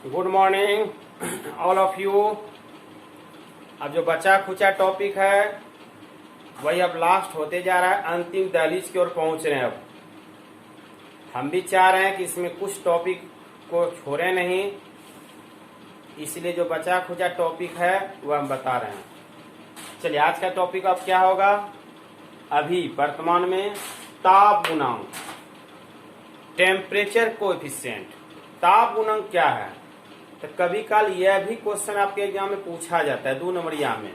Good morning all of you. अब जो बचा खुचा टॉपिक है वही अब लास्ट होते जा रहा है, अंतिम दहलीज की ओर पहुंच रहे हैं। अब हम भी चाह रहे हैं कि इसमें कुछ टॉपिक को छोड़े नहीं, इसलिए जो बचा खुचा टॉपिक है वह हम बता रहे हैं। चलिए, आज का टॉपिक अब क्या होगा। अभी वर्तमान में ताप गुणांक, टेम्परेचर कोएफिशिएंट। ताप गुणांक क्या है, तो कभी काल यह भी क्वेश्चन आपके एग्जाम में पूछा जाता है 2 नंबरिया में।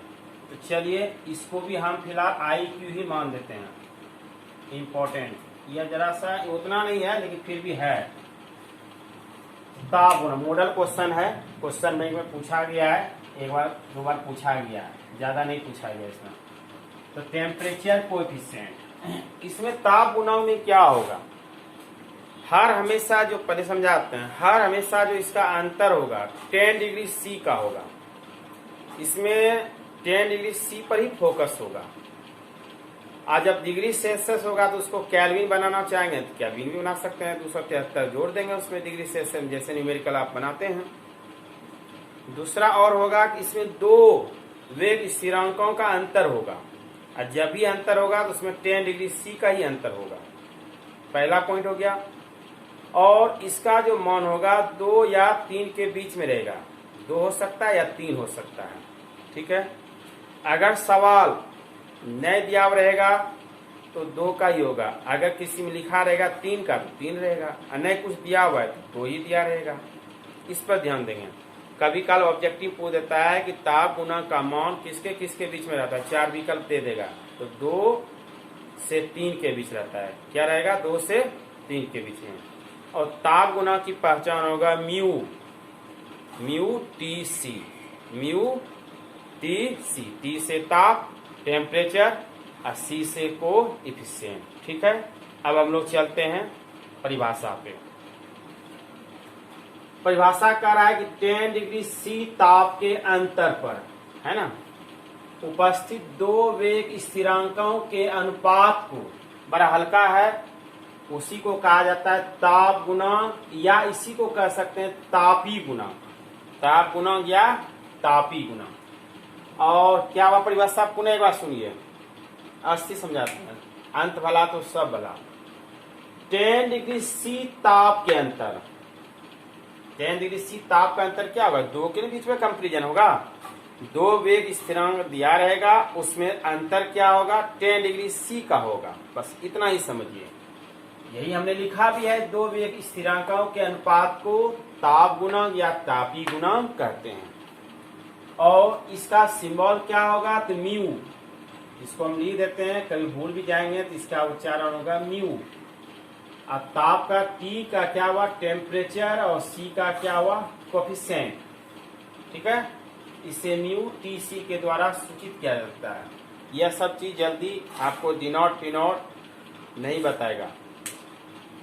तो चलिए, इसको भी हम फिलहाल IQ ही मान देते हैं, इम्पोर्टेंट। यह जरा सा उतना नहीं है लेकिन फिर भी है। ताप गुणांक मॉडल क्वेश्चन है, क्वेश्चन बैंक में पूछा गया है, एक बार 2 बार पूछा गया है, ज्यादा नहीं पूछा गया इसमें। तो टेम्परेचर कोएफिशिएंट, इसमें ताप गुणांक में क्या होगा। हर हमेशा जो पहले समझाते हैं, हर हमेशा जो इसका अंतर होगा 10 डिग्री C का होगा। इसमें 10 डिग्री C पर ही फोकस होगा। आज जब डिग्री सेल्सियस होगा तो उसको केल्विन बनाना चाहेंगे तो केल्विन भी बना सकते हैं, 273 जोड़ देंगे उसमें डिग्री सेल्सियस, जैसे न्यूमेरिकल आप बनाते हैं। दूसरा और होगा कि इसमें 2 वेग स्थिरांकों का अंतर होगा, और जब भी अंतर होगा तो उसमें 10 डिग्री C का ही अंतर होगा। पहला पॉइंट हो गया। और इसका जो मान होगा 2 या 3 के बीच में रहेगा, 2 हो सकता है या 3 हो सकता है। ठीक है, अगर सवाल नहीं दिया रहेगा तो 2 का ही होगा, अगर किसी में लिखा रहेगा 3 का तो 3 रहेगा, और नहीं कुछ दिया हुआ है तो 2 ही दिया रहेगा। इस पर ध्यान देंगे। कभी काल ऑब्जेक्टिव पूछ देता है कि ताप गुणांक का मान किसके किसके बीच में रहता है, 4 विकल्प दे देगा, तो 2 से 3 के बीच रहता है। क्या रहेगा, 2 से 3 के बीच में। और ताप गुणांक की पहचान होगा म्यू TC, T से ताप टेम्परेचर और C से कोएफिशिएंट। ठीक है, अब हम लोग चलते हैं परिभाषा पे। परिभाषा कर रहा है कि 10 डिग्री C ताप के अंतर पर, है ना, उपस्थित 2 वेग स्थिरांकों के अनुपात को, बड़ा हल्का है, उसी को कहा जाता है ताप गुणांक, या इसी को कह सकते हैं तापी गुणांक। ताप गुणांक या तापी गुणांक। और क्या हुआ परिभाषा, पुनः एक बार सुनिए, 80 समझाते हैं, अंत भला तो सब भला। 10 डिग्री C ताप के अंतर, 10 डिग्री C ताप का अंतर क्या होगा, 2 के बीच में कंपेरिजन होगा, 2 वेग स्थिरांक दिया रहेगा, उसमें अंतर क्या होगा, 10 डिग्री C का होगा। बस इतना ही समझिए। यही हमने लिखा भी है, 2 वेग स्थिरांकों के अनुपात को ताप गुणांक या तापी गुणांक कहते हैं। और इसका सिंबल क्या होगा, तो म्यू। इसको हम लिख देते हैं, कभी भूल भी जाएंगे तो इसका उच्चारण होगा म्यू। और ताप का T का क्या हुआ, टेम्परेचर, और C का क्या हुआ, कोएफिशिएंट। ठीक है, इसे म्यू TC के द्वारा सूचित किया जाता है। यह सब चीज जल्दी आपको डिनोट फिनोट नहीं बताएगा,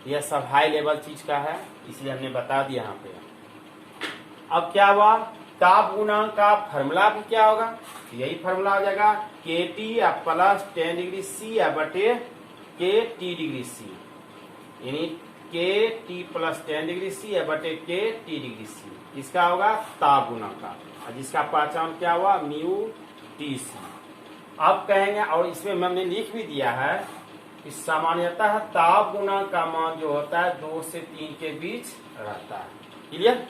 यह सब हाई लेवल चीज का है, इसलिए हमने बता दिया यहाँ पे। अब क्या हुआ, ताप गुणांक का फॉर्मूला भी क्या होगा, यही फॉर्मूला हो जाएगा KT प्लस 10 डिग्री C बटे KT डिग्री C, यानी KT प्लस 10 डिग्री C बटे KT डिग्री C। इसका होगा ताप गुणांक का, जिसका पहचान क्या हुआ, म्यू TC। अब कहेंगे, और इसमें हमने लिख भी दिया है कि सामान्यतः ताप गुणांक का मान जो होता है 2 से 3 के बीच रहता है। क्लियर,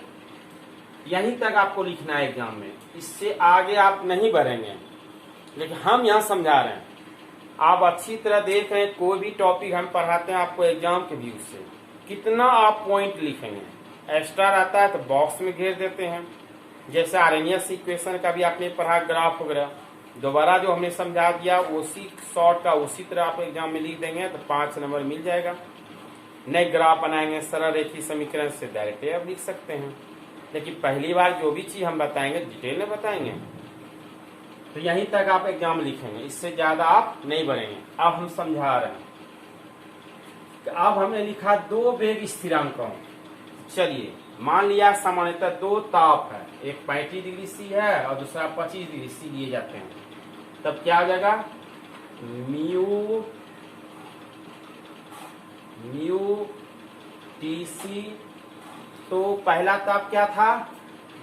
यहीं तक आपको लिखना है एग्जाम में, इससे आगे आप नहीं बढ़ेंगे। लेकिन हम यहाँ समझा रहे हैं, आप अच्छी तरह देख रहे हैं, कोई भी टॉपिक हम पढ़ाते हैं आपको एग्जाम के व्यू से, कितना आप पॉइंट लिखेंगे। एक्स्ट्रा रहता है तो बॉक्स में घेर देते हैं, जैसे आरएनएस इक्वेशन का भी आपने पढ़ा, ग्राफ वगैरह, दोबारा जो हमने समझा दिया उसी शॉर्ट का उसी तरह आप एग्जाम में लिख देंगे तो 5 नंबर मिल जाएगा। नए ग्राफ बनाएंगे, सरल रेखीय समीकरण से डायरेक्ट आप लिख सकते हैं। लेकिन पहली बार जो भी चीज हम बताएंगे डिटेल में बताएंगे, तो यहीं तक आप एग्जाम लिखेंगे, इससे ज्यादा आप नहीं बढ़ेंगे। अब हम समझा रहे हैं कि अब हमने लिखा 2 वेग स्थिरांकों। चलिए, मान लिया सामान्यतः 2 ताप है, एक 35 डिग्री C है और दूसरा 25 डिग्री C लिए जाते हैं, तब क्या हो जाएगा, म्यू TC तो पहला ताप क्या था,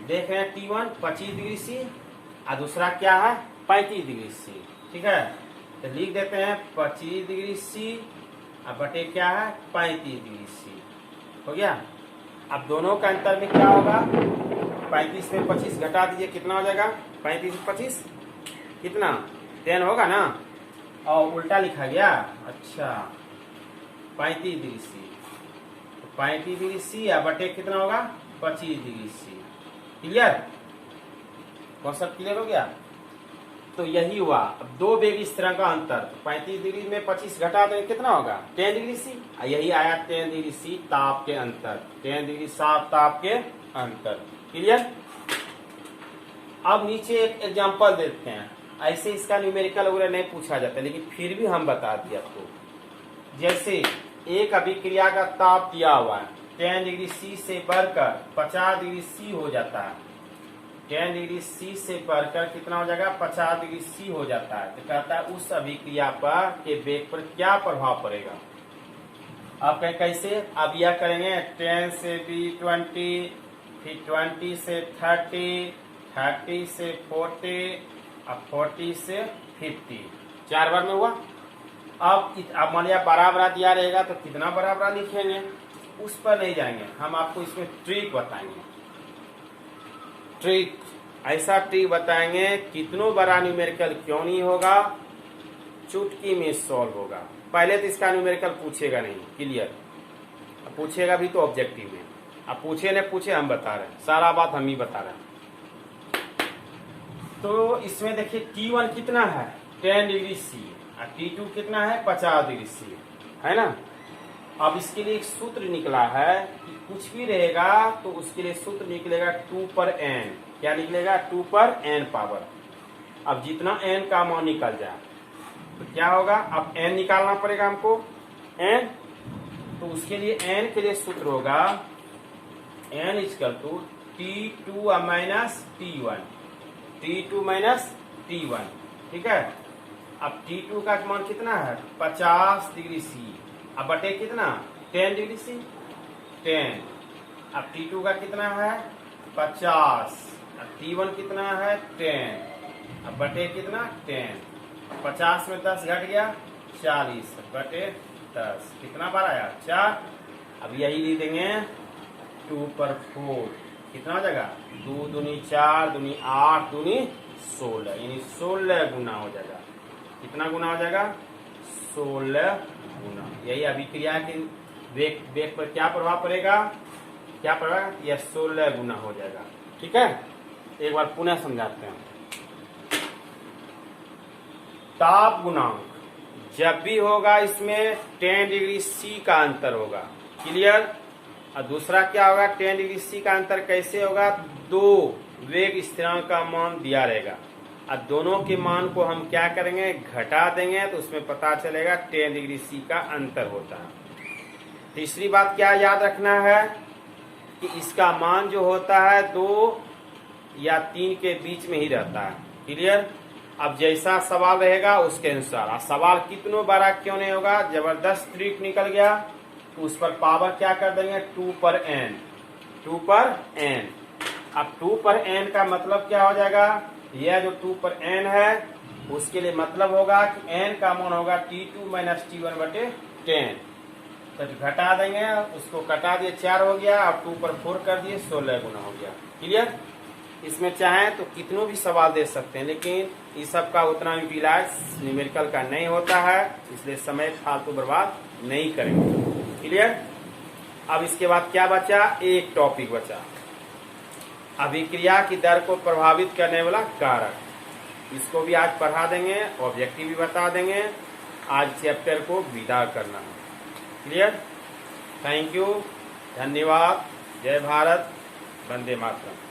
देख रहे हैं T1 25 डिग्री सी, और दूसरा क्या है 35 डिग्री सी। ठीक है, तो लिख देते हैं 25 डिग्री सी अब बटे क्या है 35 डिग्री सी। हो गया। अब दोनों का अंतर में क्या होगा, 35 में 25 घटा दीजिए, कितना हो जाएगा 35 में 25 कितना 10 होगा ना, और उल्टा लिखा गया। अच्छा 35 डिग्री सी, तो 35 डिग्री सी या बटे कितना होगा 25 degree C. Clear, concept clear हो गया। तो यही हुआ। अब दो वेग इस तरह का अंतर, तो 35 डिग्री में 25 घटा दें कितना होगा 10 डिग्री सी, यही आया 10 डिग्री सी ताप के अंतर, 10 डिग्री साफ ताप के अंतर। क्लियर। अब नीचे एक एग्जांपल देते हैं, ऐसे इसका न्यूमेरिकल वगैरह नहीं पूछा जाता, लेकिन फिर भी हम बता दिया आपको। जैसे एक अभिक्रिया का ताप दिया हुआ है 10 डिग्री सी से बढ़कर 50 डिग्री सी हो जाता है, 10 डिग्री सी से बढ़कर कितना हो जाएगा 50 डिग्री सी हो जाता है, तो कहता है उस अभिक्रिया पर के वेग पर क्या प्रभाव पड़ेगा। आप कहें कैसे, अब यह करेंगे 10 से भी 20, फिर 20 से 30, 30 से 40, अब 40 से 50, 4 बार में हुआ। अब मान लिया बराबर दिया रहेगा तो कितना बराबर लिखेंगे, उस पर नहीं जाएंगे, हम आपको इसमें ट्रिक बताएंगे। ट्रिक, ऐसा ट्रिक बताएंगे कितनों बड़ा न्यूमेरिकल क्यों नहीं होगा, चुटकी में सॉल्व होगा। पहले तो इसका न्यूमेरिकल पूछेगा नहीं। क्लियर, अब पूछेगा भी तो ऑब्जेक्टिव में, अब पूछे न पूछे हम बता रहे हैं, सारा बात हम ही बता रहे हैं। तो इसमें देखिए T1 कितना है 10 डिग्री सी और T2 कितना है 50 डिग्री सी, है ना। अब इसके लिए एक सूत्र निकला है कि कुछ भी रहेगा तो उसके लिए सूत्र निकलेगा 2 पर n, क्या निकलेगा 2 पर n पावर। अब जितना n का मान निकल जाए तो क्या होगा, अब n निकालना पड़ेगा हमको n, तो उसके लिए n के लिए सूत्र होगा n equal to T2 minus T1, T2 minus T1। ठीक है, अब T2 का मान कितना है 50 डिग्री सी, अब बटे कितना 10 डिग्री सी 10, अब T2 का कितना है 50, अब T1 कितना है 10, अब बटे कितना 10, 50 में 10 घट गया 40 बटे 10, कितना बार आया 4। अब यही लिख देंगे 2 पर 4, कितना हो जाएगा 2 दूनी 4 दूनी 8 दूनी 16, यानी 16 गुना हो जाएगा। कितना गुना हो जाएगा 16 गुना। यही अभिक्रिया के वेग पर क्या प्रभाव पड़ेगा, क्या पड़ेगा, यह 16 गुना हो जाएगा। ठीक है, एक बार पुनः समझाते हैं। ताप गुणांक जब भी होगा इसमें 10 डिग्री सी का अंतर होगा। क्लियर। और दूसरा क्या होगा 10 डिग्री सी का अंतर कैसे होगा, दो वेग स्थिरांक का मान दिया रहेगा, अब दोनों के मान को हम क्या करेंगे घटा देंगे, तो उसमें पता चलेगा 10 डिग्री सी का अंतर होता है। तीसरी बात क्या याद रखना है कि इसका मान जो होता है 2 या 3 के बीच में ही रहता है। क्लियर। अब जैसा सवाल रहेगा उसके अनुसार, अब सवाल कितनों बड़ा क्यों नहीं होगा, जबरदस्त ट्रिक निकल गया तो उस पर पावर क्या कर देंगे 2 पर n, 2 पर n। अब 2 पर n का मतलब क्या हो जाएगा, यह जो 2 पर n है उसके लिए मतलब होगा कि n का मान होगा T2 माइनस T1 बटे 10, तो घटा देंगे, उसको कटा दिए 4 हो गया, अब 2 पर 4 कर दिए 16 गुना हो गया। क्लियर। इसमें चाहें तो कितनों भी सवाल दे सकते हैं, लेकिन इस सब का उतना भी इलाज न्यूमेरिकल का नहीं होता है, इसलिए समय फालतू बर्बाद नहीं करेंगे। क्लियर। अब इसके बाद क्या बचा, एक टॉपिक बचा, अभिक्रिया की दर को प्रभावित करने वाला कारक। इसको भी आज पढ़ा देंगे, ऑब्जेक्टिव भी बता देंगे, आज चैप्टर को विदा करना है। क्लियर। थैंक यू, धन्यवाद, जय भारत, वंदे मातरम।